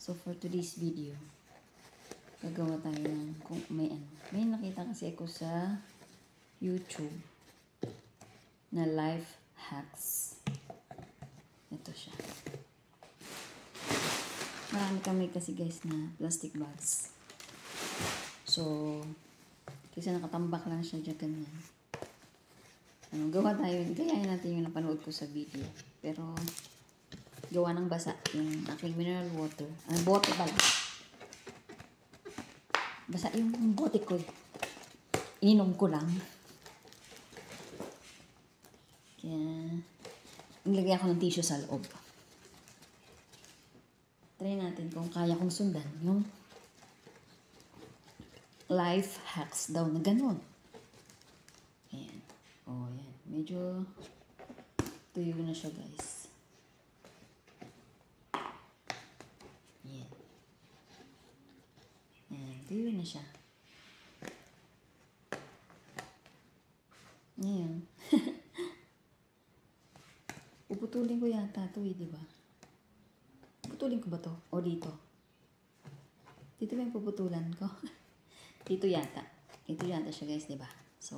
So for today's video, gagawa tayo ng kung may ano. May nakita kasi ako sa YouTube na life hacks. Ito siya. Marami kami kasi guys na plastic bags. So, kasi nakatambak lang siya dyan ganyan. Gawa tayo, gayahin natin yung napanood ko sa video. Pero, gawa ng basa yung aking mineral water. Bote pala. Basa yung bote ko. Ininom ko lang. Kaya, nilagay ako ng tissue sa loob. Try natin kung kaya kong sundan yung life hacks daw na ganun. Ayan. O, ayan. Medyo tuyo na siya, guys. Ayan. Ayan. Tuyo na siya. Ngayon. Puputulin ko yata ito eh, diba? Puputulin ko ba to? O dito? Dito ba yung puputulan ko? Dito yata. Ito yata siya, guys, diba? So,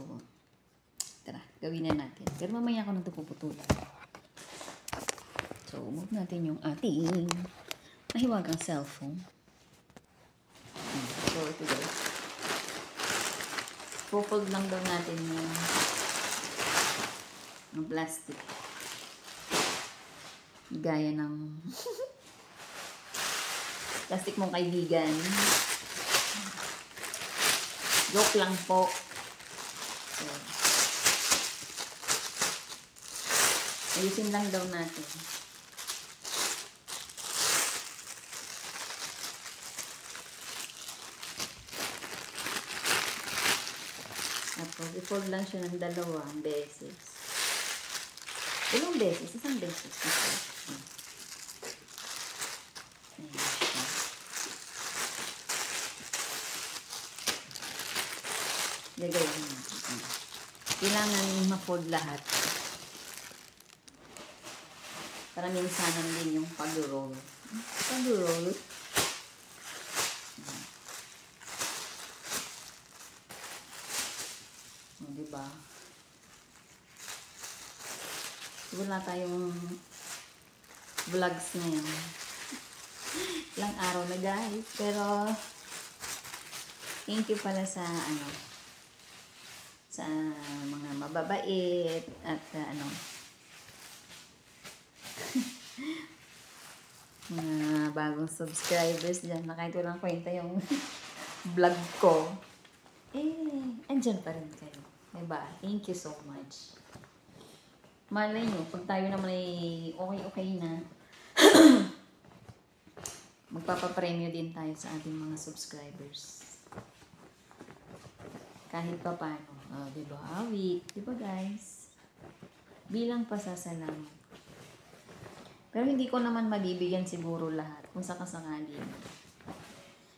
tara, gawin na natin. Pero mamaya ako na ito puputulan. So, move natin yung ating mahiwagang cellphone. So, ito guys. Pufold lang daw natin yung plastic. Gaya ng plastic mong kaibigan. Joke lang po. So, ayusin lang daw natin. Tapos, i-fold lang siya ng 2 beses. Ilang beses? Isang beses. Gagawin natin. Kailangan ma-fold lahat. Para minsanan din yung pag-roll. Pag-roll. O, diba? Wala tayong vlogs ngayon. Ilang araw na guys. Pero, thank you pala sa sa mga mababait at mga bagong subscribers dyan na kahit walang kwenta yung vlog ko, andyan pa rin kayo. Diba? Thank you so much. Malay nyo, pag tayo naman ay okay na, magpapapremyo din tayo sa ating mga subscribers. Kahit pa paano. Diba? Awit. Diba guys? Bilang pasasalamat. Pero hindi ko naman mabibigyan siguro lahat kung sakasakali.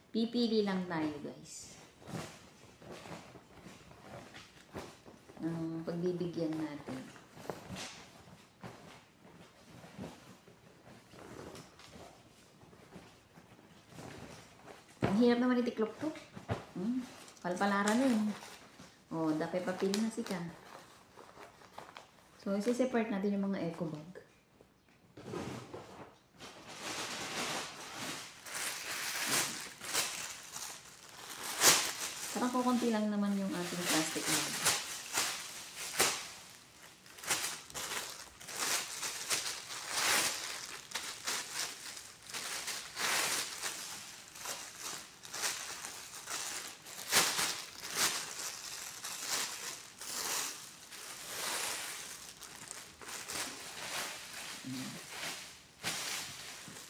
Pipili lang tayo guys. Ang pagbibigyan natin. Ang hirap naman itiklop to. Palpalaran na yun. O, dapat papili na sika. So, isi-separate natin yung mga eco bag. Parang kukunti lang naman yung ating plastic bag.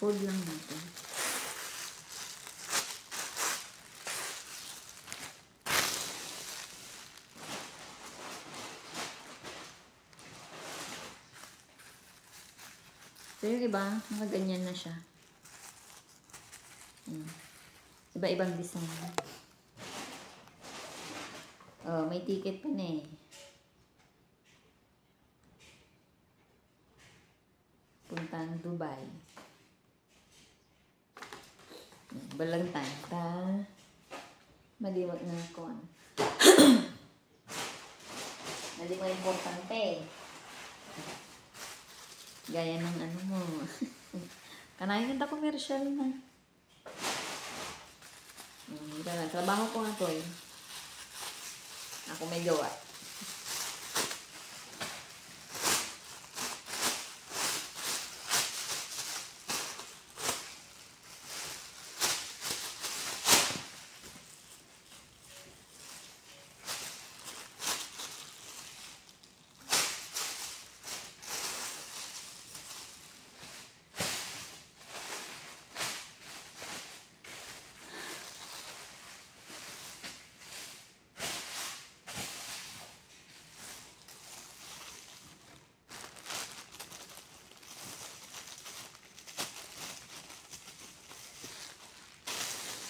Fold lang natin. So yung iba, nakaganyan na siya. Iba-ibang design. Oh, may ticket pa na eh. Puntang Dubai. Balang tayo. Maliwag na ako. Hindi mo importante. Gaya ng ano mo. Kanahin kita commercial na. Trabaho ko nga to eh. Ako may gawa.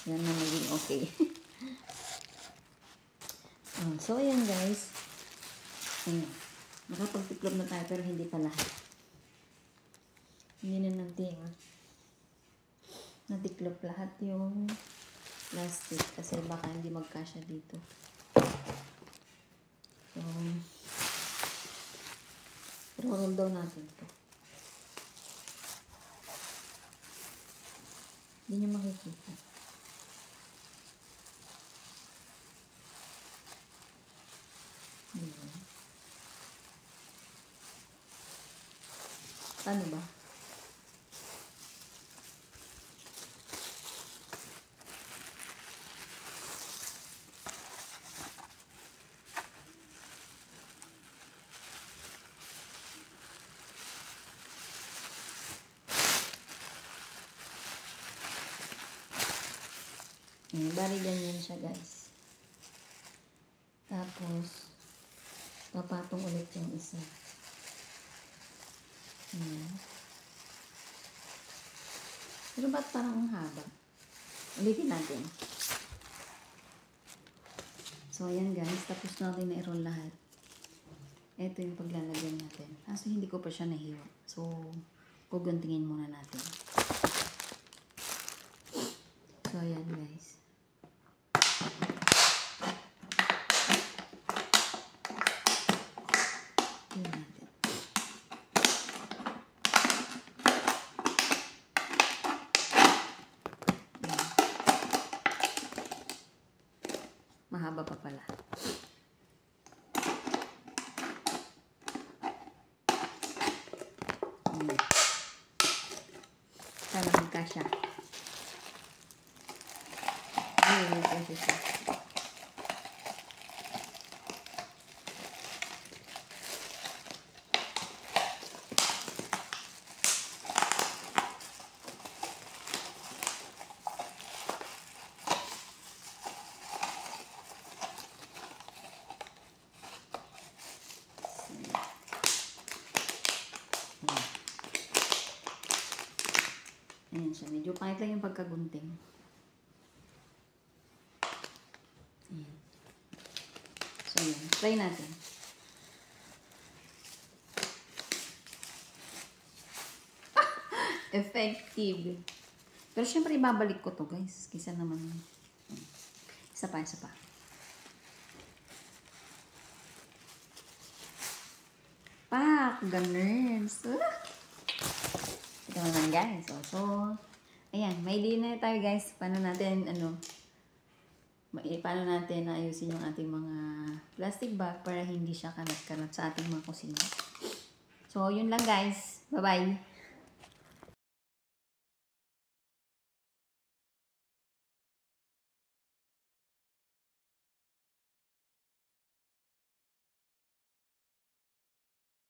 Yan na maging okay. So, ayan guys. Ayan. Nakapagtiklop na tayo pero hindi pa lahat. Hindi na natin natiklop lahat yung plastic kasi baka hindi magkasya dito. So, roll down natin to. Hindi nyo makikita. Paano ba? Bali ganyan siya guys. Tapos, papatong ulit yung isa. Pero ba't parang haba? Ulitin natin. So, ayan guys. Tapos natin na i-roll lahat. Ito yung paglalagyan natin. Kaso hindi ko pa siya nahiwa. So, guguntingin muna natin. So, ayan guys. Ayan natin. Ayan. Mahaba pa pala. Sana magkasya. Ayun, magkasya siya. Ayan siya. Medyo pangit lang yung pagkagunting. Ayan. So, ayan. Try natin. Effective. Pero syempre, ibabalik ko to guys. Kisa naman. Isa pa, isa pa. Pak! Ganun. So, ito naman guys. So, ayan. May idea na tayo guys. Paano natin, paano natin ayusin yung ating mga plastic bag para hindi siya kanat-kanat sa ating mga kusina. So, yun lang guys. Bye-bye.